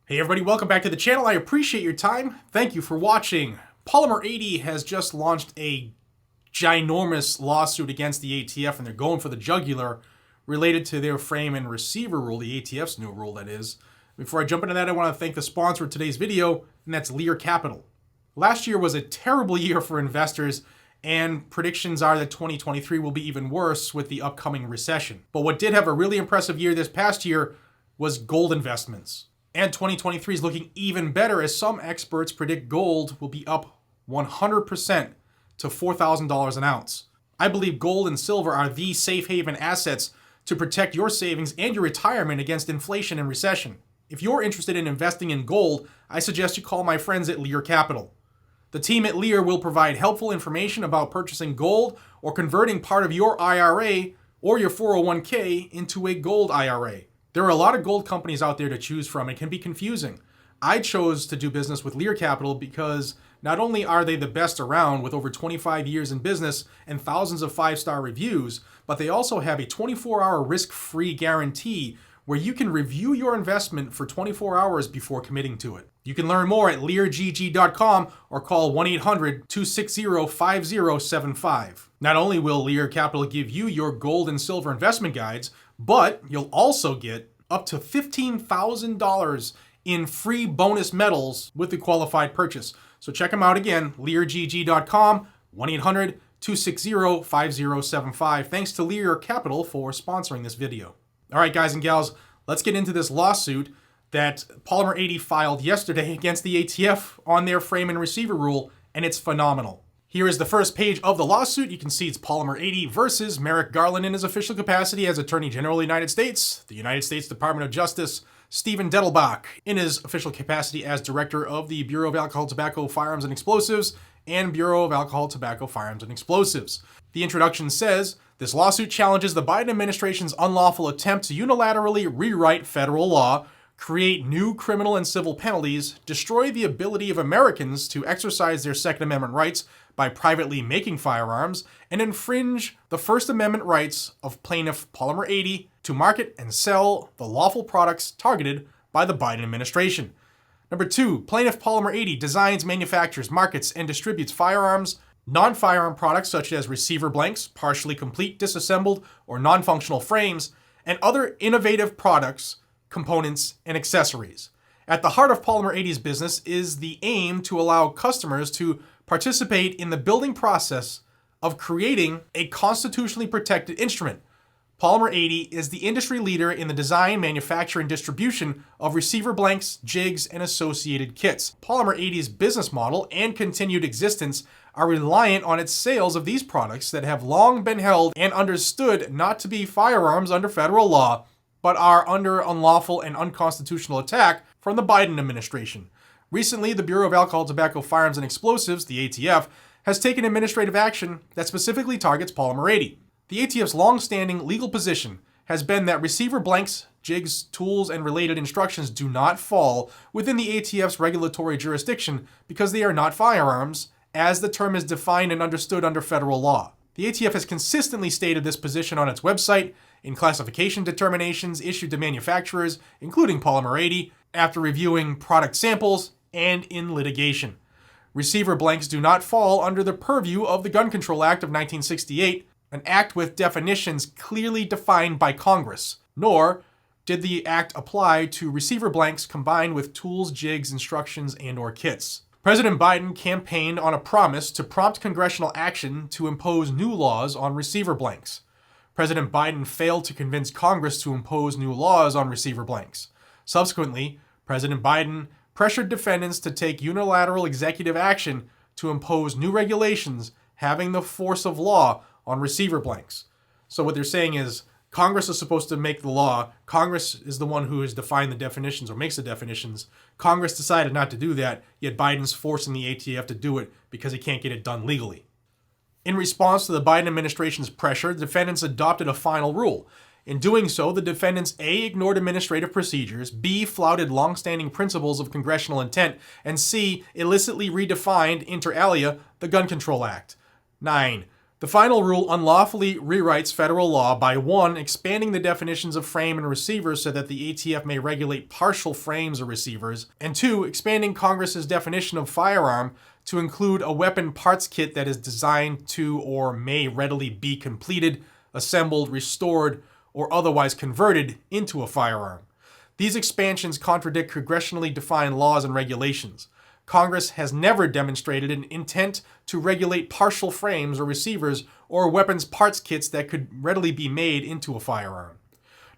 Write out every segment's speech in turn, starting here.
Hey everybody, welcome back to the channel. I appreciate your time. Thank you for watching. Polymer80 has just launched a ginormous lawsuit against the ATF, and they're going for the jugular related to their frame and receiver rule, the ATF's new rule, that is. Before I jump into that, I want to thank the sponsor of today's video, and that's Lear Capital. Last year was a terrible year for investors, and predictions are that 2023 will be even worse with the upcoming recession. But what did have a really impressive year this past year was gold investments. And 2023 is looking even better, as some experts predict gold will be up 100% to $4,000 an ounce. I believe gold and silver are the safe haven assets to protect your savings and your retirement against inflation and recession. If you're interested in investing in gold, I suggest you call my friends at Lear Capital. The team at Lear will provide helpful information about purchasing gold or converting part of your IRA or your 401k into a gold IRA. There are a lot of gold companies out there to choose from. It can be confusing. I chose to do business with Lear Capital because not only are they the best around with over 25 years in business and thousands of 5-star reviews, but they also have a 24-hour risk-free guarantee where you can review your investment for 24 hours before committing to it. You can learn more at leargg.com or call 1-800-260-5075. Not only will Lear Capital give you your gold and silver investment guides, but you'll also get up to $15,000 in free bonus metals with the qualified purchase. So check them out again, leargg.com, 1-800-260-5075. Thanks to Lear Capital for sponsoring this video. All right, guys and gals, let's get into this lawsuit that Polymer80 filed yesterday against the ATF on their frame and receiver rule, and it's phenomenal. Here is the first page of the lawsuit. You can see it's Polymer80 versus Merrick Garland in his official capacity as Attorney General of the United States, the United States Department of Justice, Stephen Dettelbach in his official capacity as Director of the Bureau of Alcohol, Tobacco, Firearms, and Explosives, and Bureau of Alcohol, Tobacco, Firearms, and Explosives. The introduction says, this lawsuit challenges the Biden administration's unlawful attempt to unilaterally rewrite federal law, create new criminal and civil penalties, destroy the ability of Americans to exercise their Second Amendment rights by privately making firearms, and infringe the First Amendment rights of plaintiff Polymer80 to market and sell the lawful products targeted by the Biden administration. Number 2, plaintiff Polymer80 designs, manufactures, markets, and distributes firearms, non-firearm products such as receiver blanks, partially complete, disassembled, or non-functional frames, and other innovative products, components, and accessories. At the heart of Polymer80's business is the aim to allow customers to participate in the building process of creating a constitutionally protected instrument. Polymer80 is the industry leader in the design, manufacture, and distribution of receiver blanks, jigs, and associated kits. Polymer80's business model and continued existence are reliant on its sales of these products that have long been held and understood not to be firearms under federal law, but are under unlawful and unconstitutional attack from the Biden administration. Recently, the Bureau of Alcohol, Tobacco, Firearms, and Explosives, the ATF, has taken administrative action that specifically targets Polymer80. The ATF's long-standing legal position has been that receiver blanks, jigs, tools, and related instructions do not fall within the ATF's regulatory jurisdiction because they are not firearms, as the term is defined and understood under federal law. The ATF has consistently stated this position on its website, in classification determinations issued to manufacturers, including Polymer80, after reviewing product samples, and in litigation. Receiver blanks do not fall under the purview of the Gun Control Act of 1968, an act with definitions clearly defined by Congress, nor did the act apply to receiver blanks combined with tools, jigs, instructions, and/or kits. President Biden campaigned on a promise to prompt congressional action to impose new laws on receiver blanks. President Biden failed to convince Congress to impose new laws on receiver blanks. Subsequently, President Biden pressured defendants to take unilateral executive action to impose new regulations having the force of law on receiver blanks. So what they're saying is Congress is supposed to make the law. Congress is the one who has defined the definitions or makes the definitions. Congress decided not to do that, yet Biden's forcing the ATF to do it because he can't get it done legally. In response to the Biden administration's pressure, the defendants adopted a final rule. In doing so, the defendants A, ignored administrative procedures, B, flouted long-standing principles of congressional intent, and C, illicitly redefined, inter alia, the Gun Control Act. 9. The final rule unlawfully rewrites federal law by 1. Expanding the definitions of frame and receiver so that the ATF may regulate partial frames or receivers, and 2. Expanding Congress's definition of firearm to include a weapon parts kit that is designed to or may readily be completed, assembled, restored, or otherwise converted into a firearm. These expansions contradict congressionally defined laws and regulations. Congress has never demonstrated an intent to regulate partial frames or receivers or weapons parts kits that could readily be made into a firearm.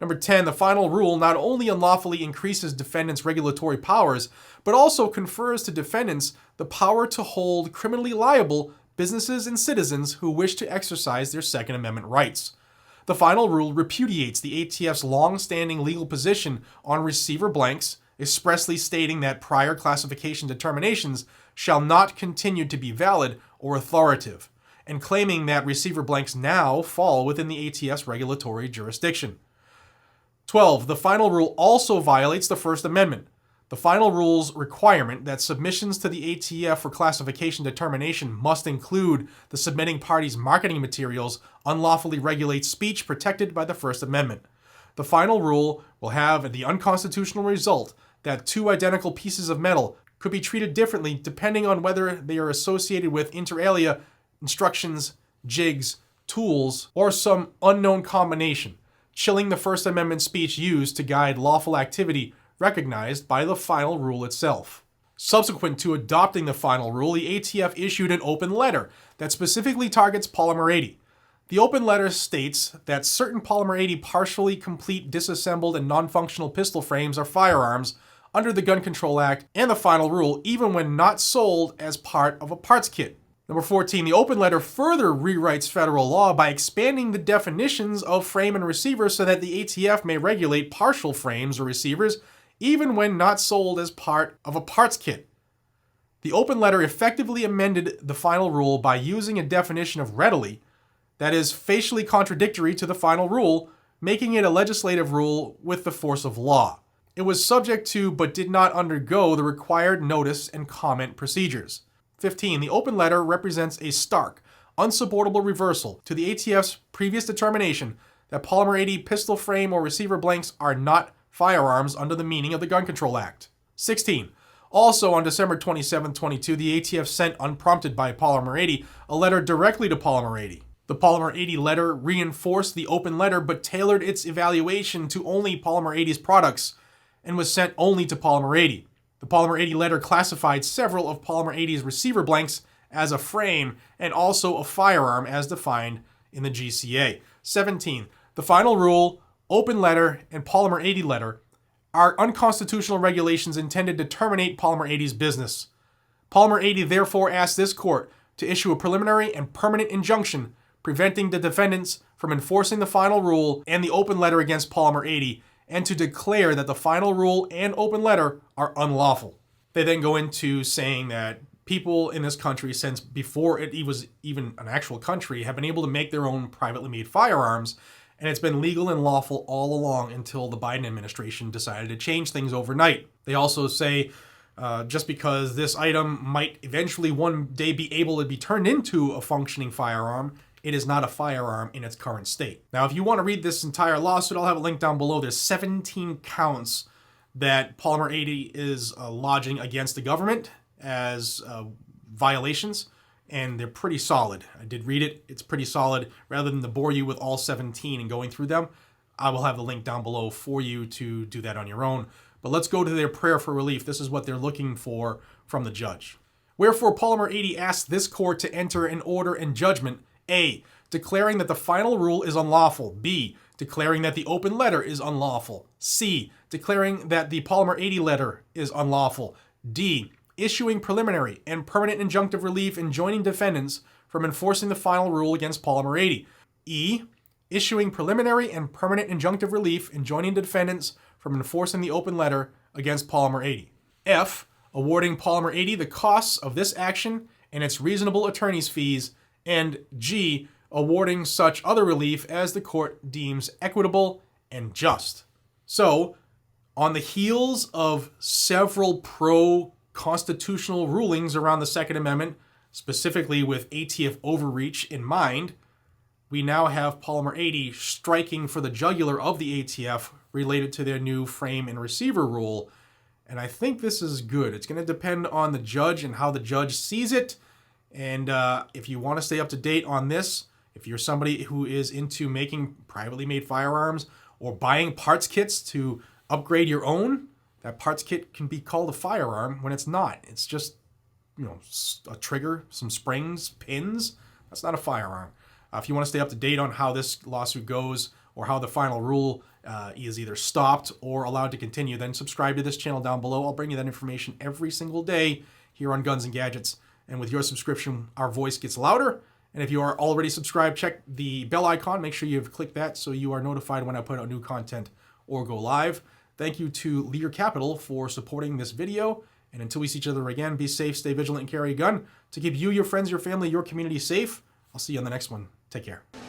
Number 10, the final rule not only unlawfully increases defendants' regulatory powers, but also confers to defendants the power to hold criminally liable businesses and citizens who wish to exercise their Second Amendment rights. The final rule repudiates the ATF's long-standing legal position on receiver blanks, expressly stating that prior classification determinations shall not continue to be valid or authoritative, and claiming that receiver blanks now fall within the ATF's regulatory jurisdiction. 12. The final rule also violates the First Amendment. The final rule's requirement that submissions to the ATF for classification determination must include the submitting party's marketing materials unlawfully regulates speech protected by the First Amendment. The final rule will have the unconstitutional result that 2 identical pieces of metal could be treated differently depending on whether they are associated with inter alia, instructions, jigs, tools, or some unknown combination, chilling the First Amendment speech used to guide lawful activity recognized by the final rule itself. Subsequent to adopting the final rule, the ATF issued an open letter that specifically targets Polymer80. The open letter states that certain Polymer80 partially complete, disassembled, and non-functional pistol frames are firearms under the Gun Control Act and the final rule, even when not sold as part of a parts kit. Number 14, the open letter further rewrites federal law by expanding the definitions of frame and receiver so that the ATF may regulate partial frames or receivers, even when not sold as part of a parts kit. The open letter effectively amended the final rule by using a definition of readily that is facially contradictory to the final rule, making it a legislative rule with the force of law. It was subject to but did not undergo the required notice and comment procedures. 15. The open letter represents a stark, unsupportable reversal to the ATF's previous determination that Polymer80 pistol frame or receiver blanks are not firearms under the meaning of the Gun Control Act. 16. Also on December 27, 2022, the ATF sent, unprompted by Polymer80, a letter directly to Polymer80. The Polymer80 letter reinforced the open letter but tailored its evaluation to only Polymer80's products and was sent only to Polymer80. The Polymer80 letter classified several of Polymer80's receiver blanks as a frame and also a firearm as defined in the GCA. 17. The final rule, open letter, and Polymer80 letter are unconstitutional regulations intended to terminate Polymer80's business. Polymer80 therefore asked this court to issue a preliminary and permanent injunction preventing the defendants from enforcing the final rule and the open letter against Polymer80, and to declare that the final rule and open letter are unlawful. They then go into saying that people in this country, since before it was even an actual country, have been able to make their own privately made firearms, and it's been legal and lawful all along until the Biden administration decided to change things overnight. They also say just because this item might eventually one day be able to be turned into a functioning firearm, it is not a firearm in its current state. Now, if you want to read this entire lawsuit, I'll have a link down below. There's 17 counts that Polymer80 is lodging against the government as violations, and they're pretty solid. I did read it. It's pretty solid. Rather than to bore you with all 17 and going through them, I will have the link down below for you to do that on your own. But let's go to their prayer for relief. This is what they're looking for from the judge. Wherefore, Polymer80 asks this court to enter an order and judgment: A, declaring that the final rule is unlawful. B, declaring that the open letter is unlawful. C, declaring that the Polymer80 letter is unlawful. D, issuing preliminary and permanent injunctive relief enjoining defendants from enforcing the final rule against Polymer80. E, issuing preliminary and permanent injunctive relief enjoining defendants from enforcing the open letter against Polymer80. F, awarding Polymer80 the costs of this action and its reasonable attorney's fees. And G, awarding such other relief as the court deems equitable and just. So, on the heels of several pro-constitutional rulings around the Second Amendment, specifically with ATF overreach in mind, we now have Polymer80 striking for the jugular of the ATF related to their new frame and receiver rule. And I think this is good. It's going to depend on the judge and how the judge sees it. And if you want to stay up to date on this, if you're somebody who is into making privately made firearms or buying parts kits to upgrade your own, that parts kit can be called a firearm when it's not. It's just, a trigger, some springs, pins. That's not a firearm. If you want to stay up to date on how this lawsuit goes or how the final rule is either stopped or allowed to continue, then subscribe to this channel down below. I'll bring you that information every single day here on Guns and Gadgets. And with your subscription, our voice gets louder. And if you are already subscribed, check the bell icon. Make sure you've clicked that so you are notified when I put out new content or go live. Thank you to Lear Capital for supporting this video. And until we see each other again, be safe, stay vigilant, and carry a gun to keep you, your friends, your family, your community safe. I'll see you on the next one. Take care.